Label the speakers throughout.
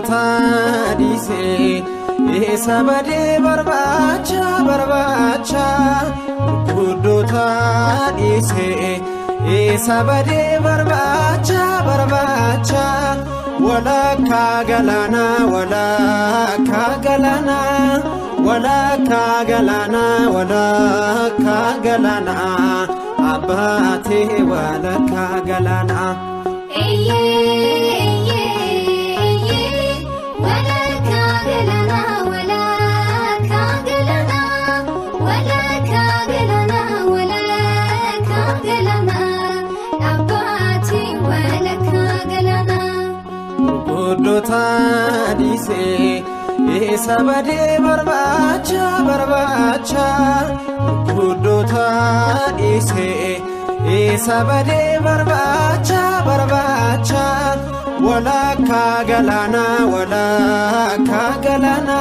Speaker 1: tadise sabade barbacha barbacha kudu tadise sabade barbacha barbacha wala kagalana wala kagalana wala kagalana wala kagalana abate wala kagalana tadise sabade barbacha barbacha kudu tadise sabade barbacha barbacha wala kagalana wala kagalana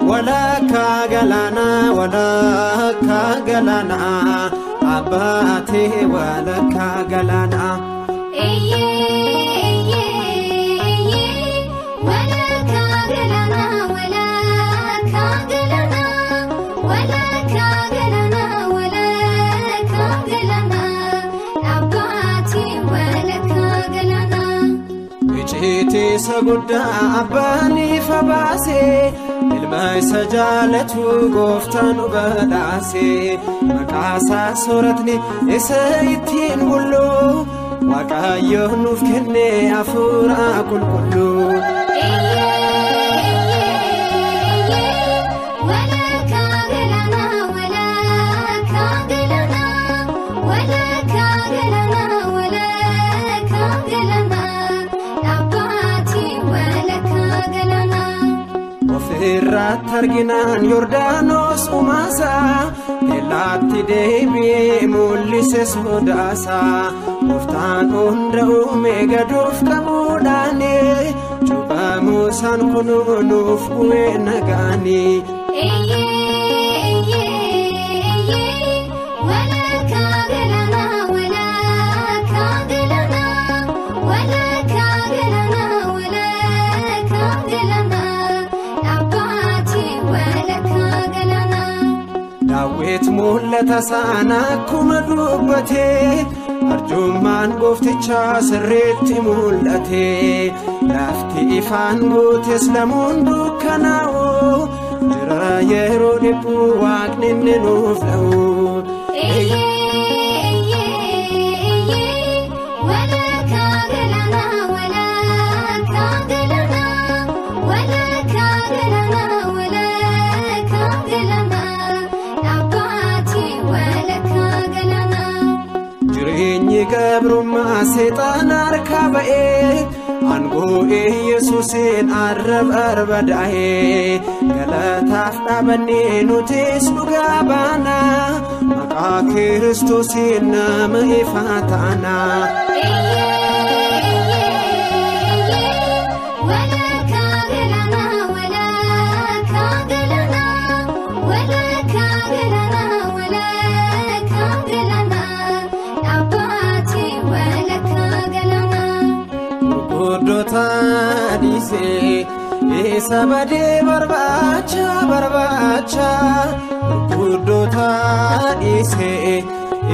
Speaker 1: wala kagalana wala kagalana abate wala kagalana iti saguda abani fabase ilmay sajalatu goftan ubadase makasa suratni isaitin kullu waqayo nufkenne afura kullu
Speaker 2: wala kagalana
Speaker 1: irratti arginaan Yordaanos umaasa kellaatti deebi'ee mul'ise sodaasa gooftaan hunda uume gaduuf qabuudhaani cuuphamuu isaan kunuunuuf bu'ee nagaani. Daawit mul'ata sana akkuma dubbate arjummaan gooftichaa sirriitti mul'ate lafti ifaan guutes lamuun dukkanaa'u jira yeroo dhibbuu waaqni inni nuuf ta'u. Jireenyi gabrummaa seexaan harkaa ba'ee aangoo Yesuusiin barbadaa'ee galataaf dhaabannee nutis dhugaa baana maqaa Kiristoosiin nama ifaa taana. Isa badee barbaacha gurguddoota dhiisee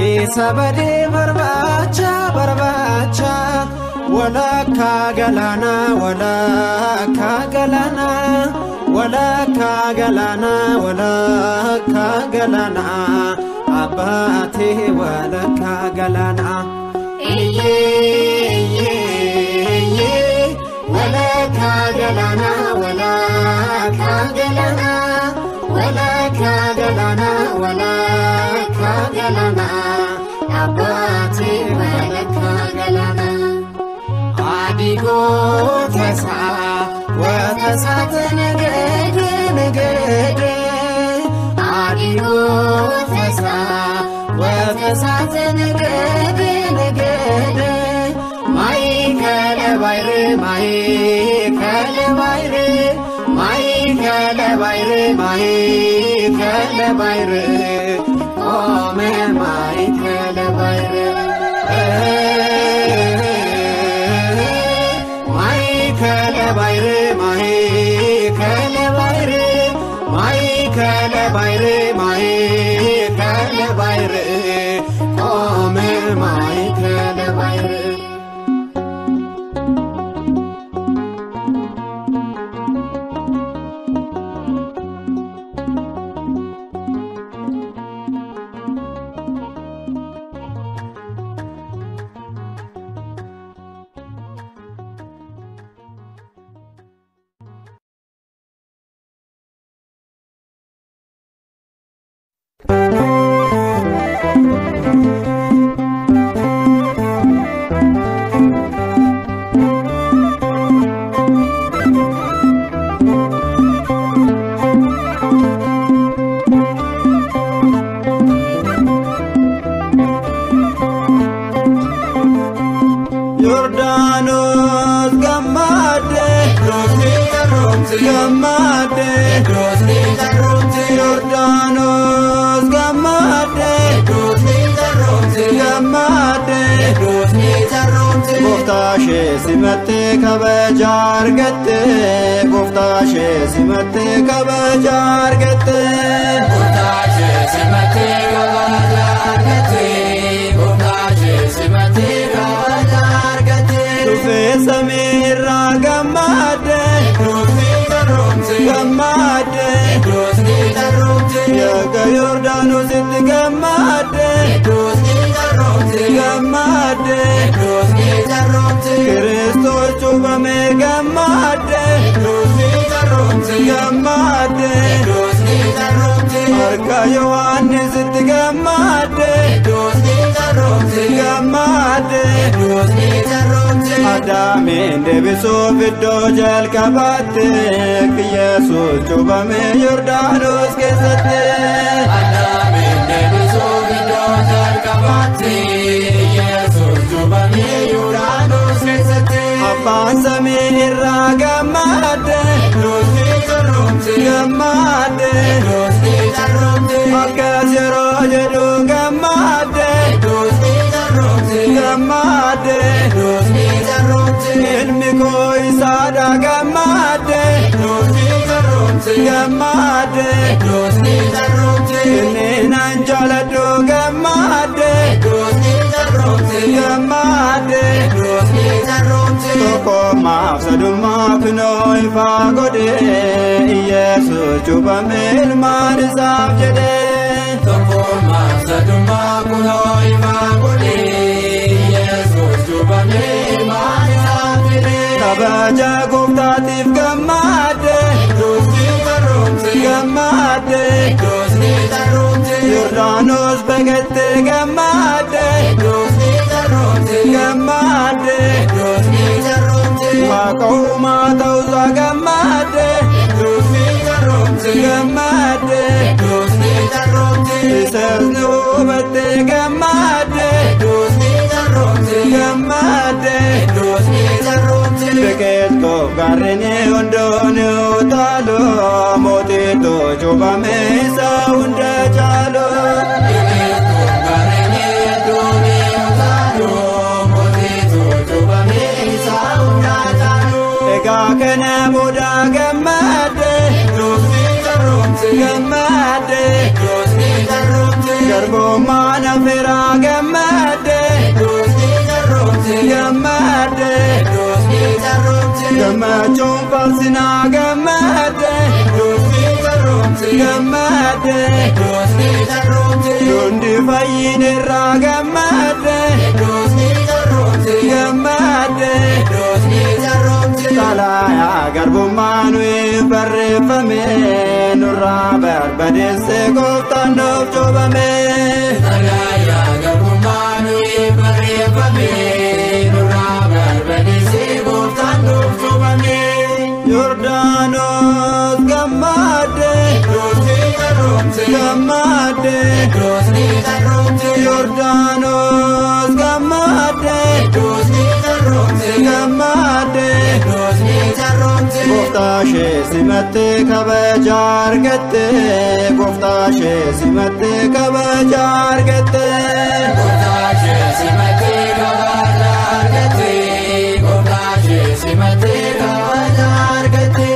Speaker 1: isa badee barbaacha walakkaa galaana abbaatee walakkaa galaana. Walakkaa galaana abbaatee walakkaa galaana. Adigootasa watasaate negede adigootasa watasaate negede Michael Bayre Ome Michael Bayre Michael Bayre Ome Michael Bayre.
Speaker 2: Yordaanos gammade Yordaanos gammade Gooftaashee simattee kabaja argatte Gooftaashee simattee kabaja argatte Gooftaashee simattee kabaja argatte Gooftaashee simattee kabaja argatte Dhufee samiirraa gammade gammade Yaga Yordaanositti gammade gammade Kiristoos cuuphame gammade gammade harka Yohaannisitti gammade gammade Addaamiin deebisuuf iddoo jalqabaatti Yesuus cuuphame Yordaanos keessatti.
Speaker 1: Addaamiin deebisuuf iddoo jalqabaatti Yesuus cuuphame Yordaanos keessatti.
Speaker 2: Abbaan samii irraa gammadde
Speaker 1: Nuti carroomte
Speaker 2: gammadde
Speaker 1: Nuti carroomte
Speaker 2: akkas yeroo jedhu gammadde
Speaker 1: Nuti carroomte
Speaker 2: gammadde
Speaker 1: Nuti carroomte
Speaker 2: ilmi koo isaadha gammadde
Speaker 1: Nuti carroomte
Speaker 2: gammadde
Speaker 1: Nuti carroomte
Speaker 2: inni nan jaaladhu gammadde
Speaker 1: Nuti carroomte
Speaker 2: gammadde
Speaker 1: Nuti carroomte
Speaker 2: tokkummaaf sadummaaf noo ifa godhe Yesuus cuuphame ilmaan isaaf jedhe.
Speaker 1: Tokkummaaf sadummaa kunoo ifa godhe Yesuus cuuphame ilmaan isaaf jedhe.
Speaker 2: Kabaja gooftaatiif gammadde
Speaker 1: Nuti carroomte
Speaker 2: gammadde
Speaker 1: Nuti carroomte
Speaker 2: Yordaanos baqatte gammadde
Speaker 1: Nuti carroomte
Speaker 2: gammadde
Speaker 1: Nuti carroomte
Speaker 2: Waaqa uumaa ta'uusaa gammadde
Speaker 1: Nuti carroomte
Speaker 2: gammadde
Speaker 1: Nuti carroomte
Speaker 2: isas ni hubatte gammadde
Speaker 1: Nuti carroomte
Speaker 2: gammadde
Speaker 1: Nuti carroomte
Speaker 2: biqiltuuf gaarreen hundoon utaaloo mootiitu cuuphame isa hunda caaloo. Egaa kana booda gammadde gammadde garbummaan affeeraa gammadde gammadde gammachuun faarsinaa gammadde gammadde hundi fayyineerraa gammadde gammadde xalayaa garbummaa nuyi barreeffame nurraa barbadeesse gooftaan nuuf cuuphame.
Speaker 1: Xalayaa garbummaa nuyi barreeffame nurraa barbadeesse gooftaan nuuf cuuphame.
Speaker 2: Yordaanos gammadde
Speaker 1: Nuti carroomte
Speaker 2: gammadde
Speaker 1: Nuti carroomte
Speaker 2: Yordaanos gammadde
Speaker 1: Nuti carroomte
Speaker 2: gammadde
Speaker 1: Nuti carroomte
Speaker 2: gooftaa ishee simatte kabaja argatte gooftaa ishee simatte kabaja argatte.
Speaker 1: Gooftaa ishee simattee kabaja argatte Gooftaa ishee simattee kabaja argatte.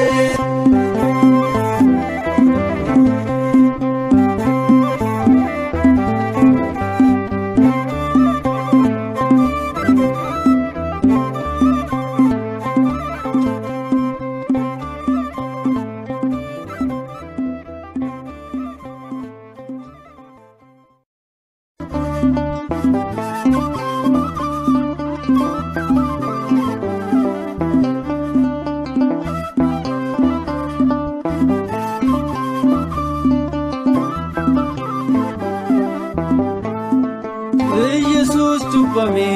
Speaker 2: Yesuus cuuphame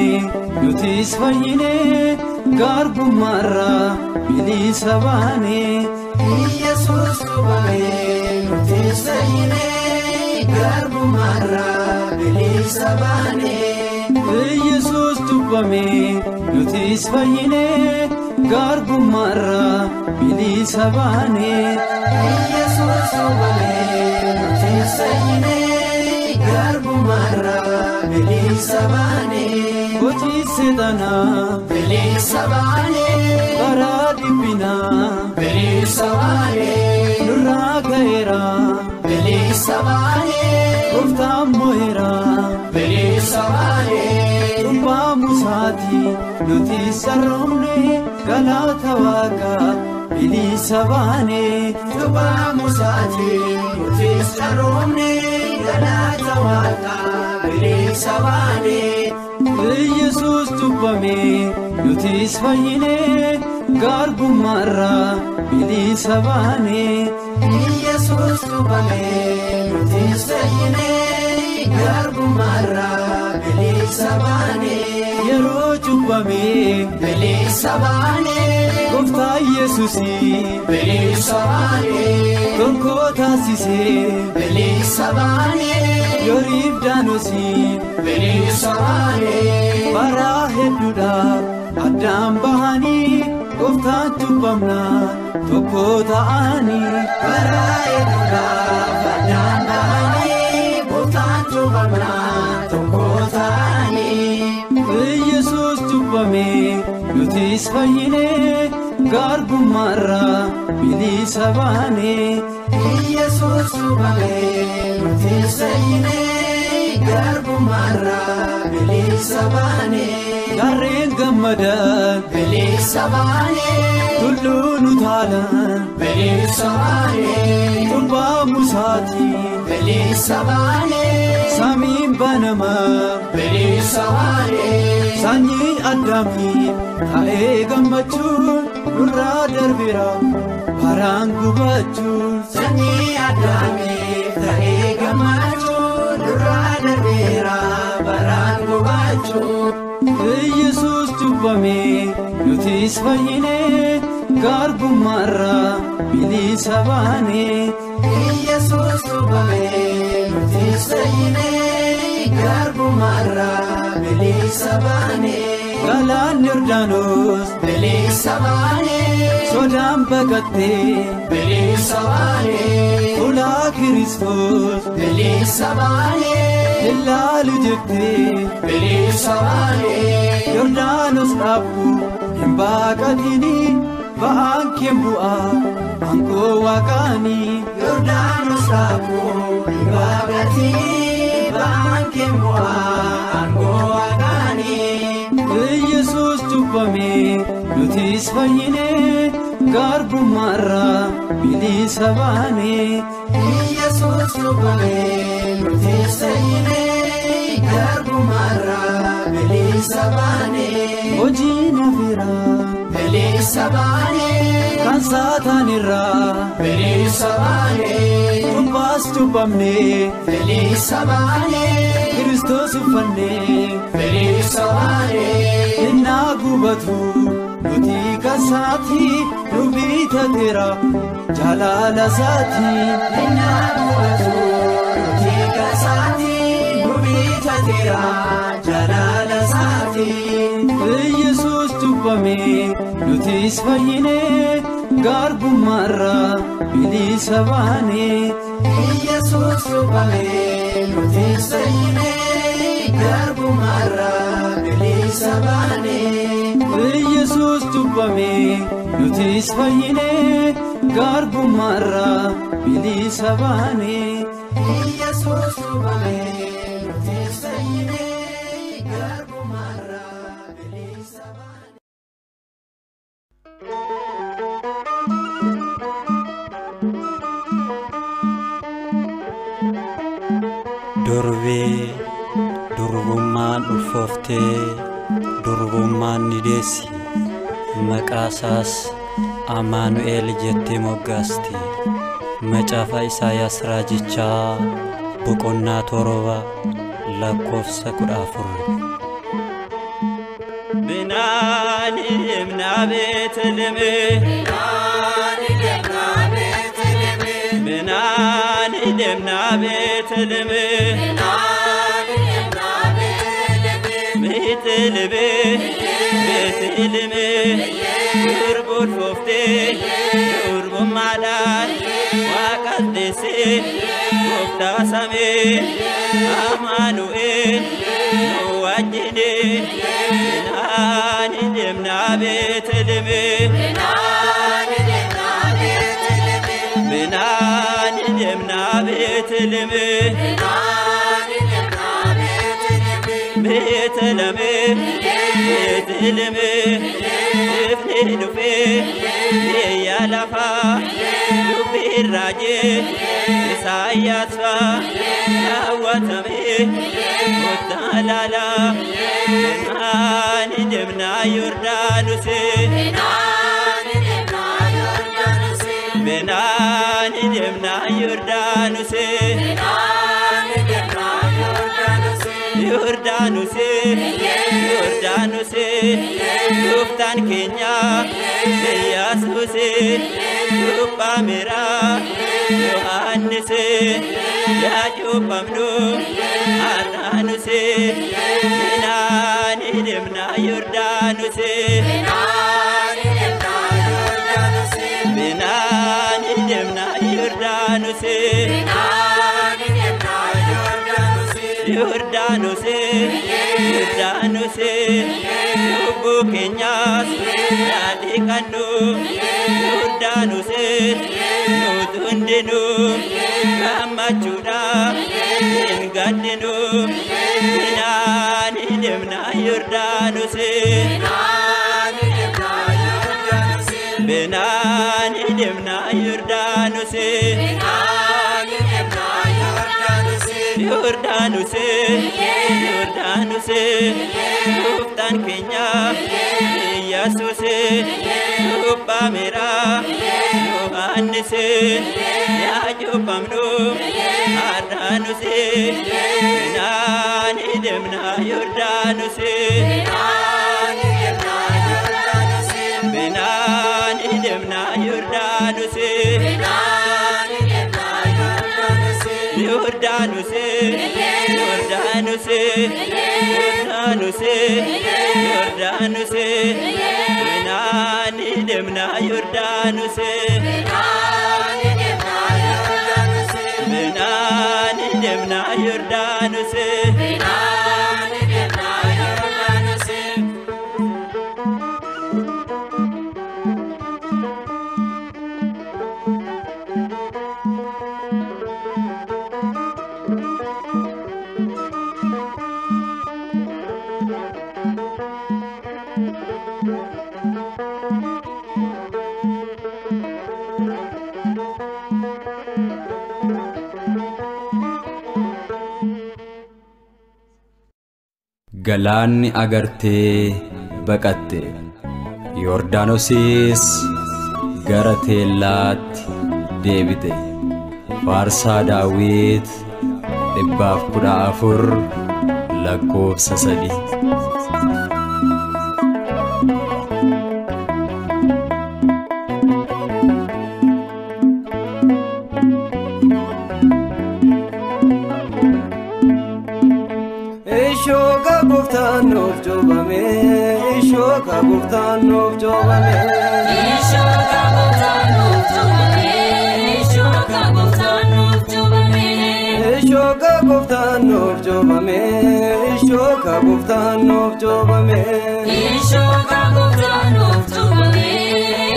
Speaker 2: nutis fayyine garbummaarraa bilisa baane.
Speaker 1: Yesuus cuuphame nutis fayyine garbummaarraa bilisa baane.
Speaker 2: Yesuus cuuphame nutis fayyine garbummaarraa bilisa baane.
Speaker 1: Yesuus cuuphame nutis fayyine garbummaarraa bilisa baane.
Speaker 2: Hojii seexanaa
Speaker 1: Bilisa baane
Speaker 2: karaa dhiphinaa
Speaker 1: bilisa baane
Speaker 2: nurraa ga'eera
Speaker 1: bilisa baane
Speaker 2: gooftaan mo'eera
Speaker 1: bilisa baane
Speaker 2: cubbaa musaati nuti sarroomne galata waaqaa bilisa baane.
Speaker 1: cubbaa musaati nuti sarroomne galata waaqaa bilisa baane.
Speaker 2: Yesuus cuuphame nutis fayyine garbummaarraa bilisa baane.
Speaker 1: Yesuus cuuphame nutis fayyine garbummaarraa bilisa baane.
Speaker 2: Yeroo gubame
Speaker 1: bilisa baanee
Speaker 2: Gooftaa Yesuusii
Speaker 1: bilisa baanee
Speaker 2: tokko taasisee
Speaker 1: bilisa baanee
Speaker 2: Yoriif Daanoosii
Speaker 1: bilisa baanee
Speaker 2: baraa hedduudhaaf addaan bahanii Gooftaan cubbamnaan tokko ta'anii
Speaker 1: baraa hedduudhaaf addaan bahanii Gooftaan cubbamnaan tokko ta'anii
Speaker 2: Yesuus cubbame nutis fayyine garbummaarraa bilisa baane
Speaker 1: Yesuus cubbame nutis fayyine garbummaarraa bilisa baane
Speaker 2: garreen gammadan
Speaker 1: bilisa baane
Speaker 2: tulluun utaalan
Speaker 1: bilisa baane
Speaker 2: cubbaa musaatiin
Speaker 1: bilisa baane
Speaker 2: samiin banamaa
Speaker 1: bilisa baane
Speaker 2: sanyii addaamiin ta'ee gammachuun nurraa darbeera baraan gubachuun
Speaker 1: sanyii addaamiif ta'ee gammachuun nurraa darbeera baraan gubachuun
Speaker 2: Yesuus cubbame nutis fayyine garbummaarraa bilisa baane
Speaker 1: Yesuus cubbame nutis fayyine garbummaarraa bilisa baane
Speaker 2: galaanni Yordaanos
Speaker 1: bilisa baane
Speaker 2: sodaan baqattee
Speaker 1: bilisa baane
Speaker 2: ulaa Kiristoos
Speaker 1: bilisa baane
Speaker 2: ilaalu jettee
Speaker 1: bilisa baane
Speaker 2: Yordaanos dhaabbu hin baqatini ba'aan kee bu'aa aangoo waaqaanii
Speaker 1: Yordaanos dhaabuu hin baqatini ba'aan kee bu'aa aangoo waaqaanii
Speaker 2: Yesuus cubbame nutis fayyine garbummaarraa bilisa baane
Speaker 1: Yesuus cubbame nutis fayyine garbummaarraa bilisa baane
Speaker 2: hojiin hafiraa
Speaker 1: bilisa baane
Speaker 2: kan saataanirraa
Speaker 1: bilisa baane
Speaker 2: cubbaas cubbamne
Speaker 1: bilisa baane
Speaker 2: Kiristoos uffannee
Speaker 1: bilisa baane
Speaker 2: innaa gubatu nuti kasaati nu bitateera jaalala isaatii
Speaker 1: innaa gubatu nuti kasaati nu bitateera jaalala isaatii
Speaker 2: Yesuus cubbame nutis fayyine garbummaarraa bilisa baane
Speaker 1: Yesuus cubbame nutis fayyine garbummaarraa bilisa baane
Speaker 2: Yesuus cubbame nutis fayyine garbummaarraa bilisa baane
Speaker 1: Yesuus cubbame nutis fayyine garbummaarraa bilisa baane
Speaker 3: Durbee durbummaan ulfooftee durbummaan ni deessi maqaasaas Amaanu'eel jettee moggaasti macaafa Isaayaas raajichaa boqonnaa 7 lakkoofsa 14
Speaker 4: Binani demna Beetleme Binani demna Beetleme Beetleme Beetleme Durbul fofte durbul malan Waaqas deesse Gooftaa samee Amaanu'eel nu wajjine Binani demna Beetleme Binani demna Beetleme Beetleme Beetleme Ifni dhufe Biyya lafa dubbiin raajee Isaayaas raawwatame kottaa laala Binani demna Yordaanos Binani demna Yordaanos Yordaanose Yordaanose Gooftaan keenya Yesuuse Cuuphameera Yohaannise yaa cuuphamnu har'aanuse Binaani deemna Yordaanose Binaani deemna Yordaanose Yordaanose Yordaanose lubbuu keenyaas yaadiqannu Yordaanose nuti hundinuu gammachuudhaaf hin gaddinu Binaani deemna Yordaanose Binaani deemna Yordaanose Yordaanose Yordaanose Gooftaan keenya Yesuuse Cuuphameera Yohaannise yaa cuuphamnu har'aanuse Binaani deemna Yordaanose Binaani deemna Yordaanose Yordaanose Yordaanose Yordaanose Yordaanose Binaani deemna Yordaanose Binaani deemna Yordaanose
Speaker 2: Galaanni agartee baqatte Yordaanosis gara teellaatti deebite Faarsaa Daawit 114 lakkoofsa 3
Speaker 1: Ishoka Goftaan of jobame Ishoka Goftaan of jobame
Speaker 5: Ishoka Goftaan of jobame Ishoka Goftaan of jobame
Speaker 1: Ishoka Goftaan of jobame Ishoka Goftaan of jobame
Speaker 5: Ishoka Goftaan of jobame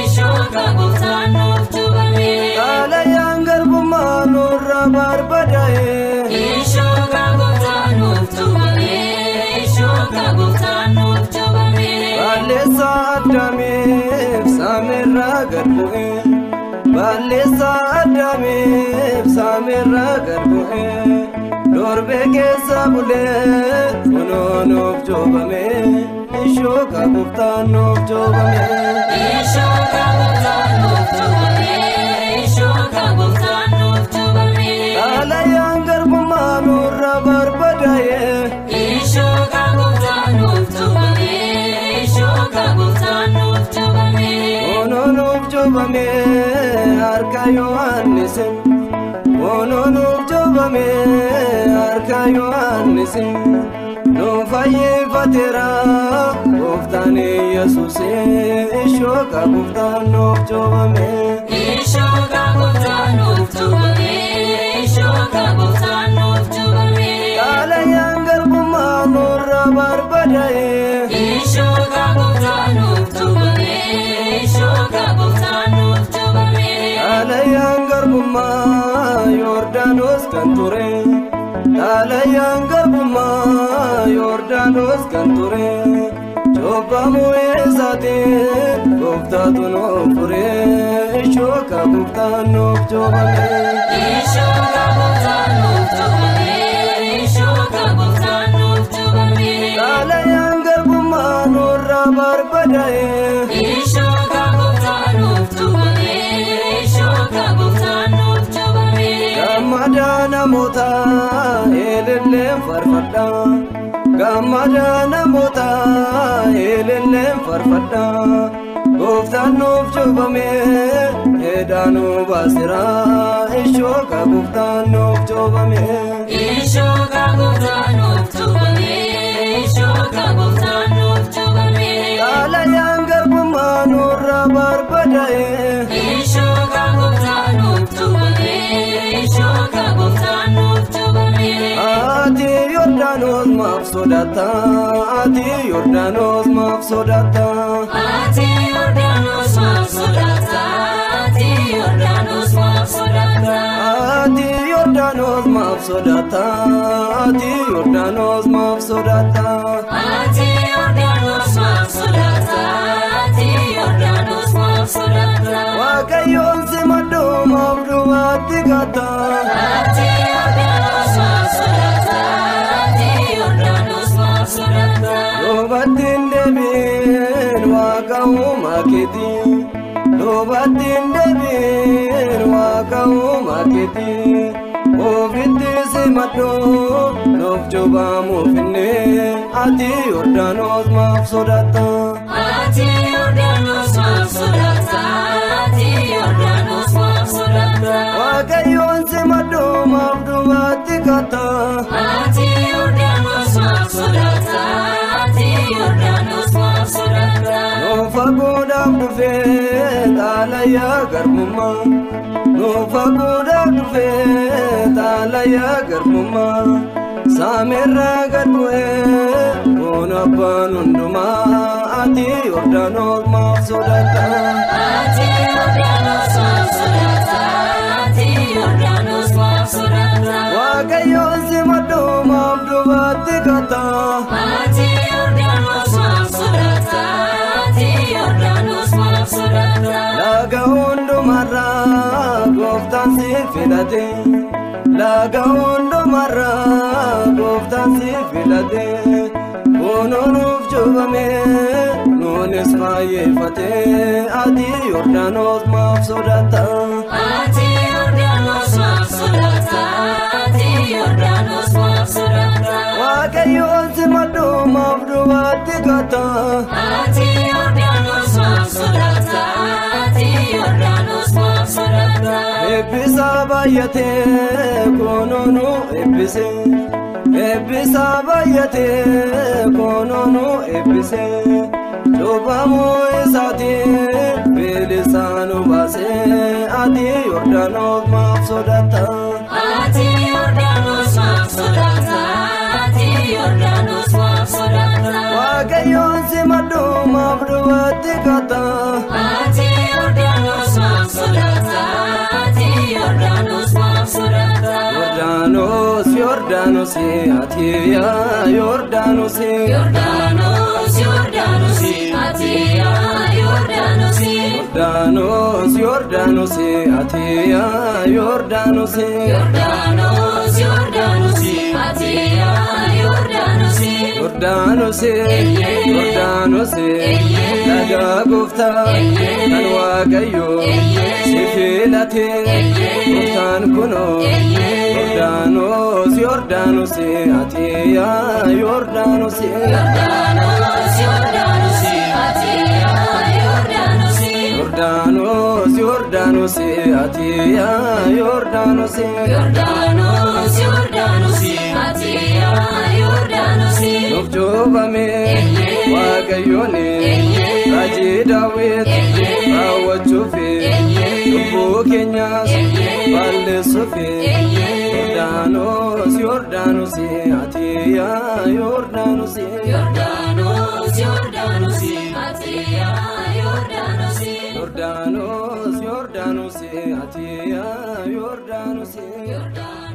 Speaker 5: Ishoka Goftaan of jobame
Speaker 1: Ala yangar bumano rabarbadae
Speaker 5: Ishoka Goftaan of jobame Ishoka Goftaan of jobame
Speaker 1: Balesa adame Samirra gadbu'e Balesa adame Samirra gadbu'e Dorbe keessa bulee Kunoon of jobame Ishoka Goftaan of jobame
Speaker 5: Ishoka Goftaan of jobame Ishoka Goftaan of jobame
Speaker 1: Ala yangar bumano rabarbadae
Speaker 5: Ishoka Goftaan of jobame Ishoka Goftaan of jobame
Speaker 1: Kunoon of jobame Harka Yohaannisin Kunoon of jobame Harka Yohaannisin Nu fayyifateera Gooftaan Yesuuse Ishoka Goftaan of jobame
Speaker 5: Ishoka Goftaan of jobame Ishoka Goftaan of jobame
Speaker 1: Ala yangar bumano rabarbadae
Speaker 5: Ishoka Goftaan of jobame Ishoka Goftaan of jobame
Speaker 1: Ala yangar bumma Yordaanos kan ture Ala yangar bumma Yordaanos kan ture Cobbamu eesate Gooftaatu noof fure Ishoka Goftaan of jobame
Speaker 5: Ishoka Goftaan of jobame Ishoka Goftaan of jobame
Speaker 1: Ala yangar bumma Nurra barbadae
Speaker 5: Ishoka Goftaan of jobame Ishoka Goftaan of jobame
Speaker 1: Ramadana mota Elilleen farfadha gammada namoota ililleen farfadha gooftaan nuuf cuubame edaanuu baasira ishooka gooftaan nuuf cuubame
Speaker 5: Ishoka gooftaan nuuf cuubame Ishoka gooftaan nuuf cuubame
Speaker 1: Alayaan garbummaa nurra barbadaa'e
Speaker 5: Ishoka gooftaan nuuf cuubame Ishoka gooftaan nuuf cuubame
Speaker 1: Ati Yordaanos maaf sodaata Ati Yordaanos maaf sodaata
Speaker 5: Ati Yordaanos maaf sodaata Ati Yordaanos maaf sodaata
Speaker 1: Ati Yordaanos maaf sodaata Ati Yordaanos maaf sodaata
Speaker 5: Ati Yordaanos maaf sodaata Ati Yordaanos maaf sodaata
Speaker 1: Waaqayyoon simadhu maaf duubatti gata
Speaker 5: Ati Yordaanos maaf sodaata Ati Yordaanos maaf sodaata
Speaker 1: Duubatti hin deebiin Waaqa uumaa keetii Duubatti hin deebiin Waaqa uumaa keetii Ofitti simadhu nuuf cuubamuuf inni Ati Yordaanos maaf sodaata
Speaker 5: Ati Yordaanos maaf sodaata Ati Yordaanos maaf sodaata
Speaker 1: Waaqayyoon simadhu maaf duubatti gata
Speaker 5: Ati Yordaanos maaf sodaata Ati Yordaanos maaf sodaata
Speaker 1: Nuuf haguudhaaf dhufee xaalayaa garbummaa Nuuf haguudhaaf dhufee xaalayaa garbummaa Saameerraa gad bu'ee kun abbaan hundumaa Ati Yordaanos maaf sodaata
Speaker 5: Ati Yordaanos maaf sodaata Ati Yordaanos maaf sodaata
Speaker 1: Waaqayyoon simadhu maaf duubatti gata
Speaker 5: Ati Yordaanos maaf sodaata Ati Yordaanos maaf sodaata
Speaker 1: Laga hundumarraa gooftaan si filate Laga hundumarraa gooftaan si filate Kunoo nuuf cuubame nuunis faayyeeffate Ati Yordaanos maaf sodaata
Speaker 5: Ati Yordaanos maaf sodaata Ati Yordaanos maaf sodaata
Speaker 1: Waaqayyoon simadhu maaf duubatti gata
Speaker 5: Ati Yordaanos maaf sodaata Ati Yordaanos maaf sodaata
Speaker 1: Eebbisa baay'atee kunoo nu eebbise Eebbisa baay'atee kunoo nu eebbise Cuubamuu isaatiin bilisaa nu baase Ati Yordaanos maaf sodaata
Speaker 5: Ati Yordaanos maaf sodaata Ati Yordaanos maaf sodaata
Speaker 1: Waaqayyoon simadhu maaf duubatti gata
Speaker 5: Ati Yordaanos maaf sodaata Ati Yordaanos maaf sodaata
Speaker 1: Yordaanos Yordaanos ati yaa Yordaanos
Speaker 5: Yordaanos Yordaanos ati yaa Yordaanos
Speaker 1: Yordaanos Yordaanos ati yaa Yordaanos
Speaker 5: Yordaanos Yordaanos ati yaa Yordaanos
Speaker 1: Yordaanos Yordaanos laga gooftaa kan Waaqayyo si filate gooftaan kunoo Yordaanos Yordaanos ati yaa Yordaanos
Speaker 5: Yordaanos Yordaanos ati yaa Yordaanos
Speaker 1: Yordaanos Yordaanos ati yaa Yordaanos
Speaker 5: Yordaanos Yordaanos ati yaa Yordaanos
Speaker 1: nuuf cuubame Waaqayyoon raajii Daawit raawwachuuf lubbuu keenyas balleessuuf Yordaanos Yordaanos ati yaa Yordaanos
Speaker 5: Yordaanos Yordaanos ati yaa Yordaanos
Speaker 1: Yordaanos Yordaanos ati yaa Yordaanos
Speaker 5: Yordaanos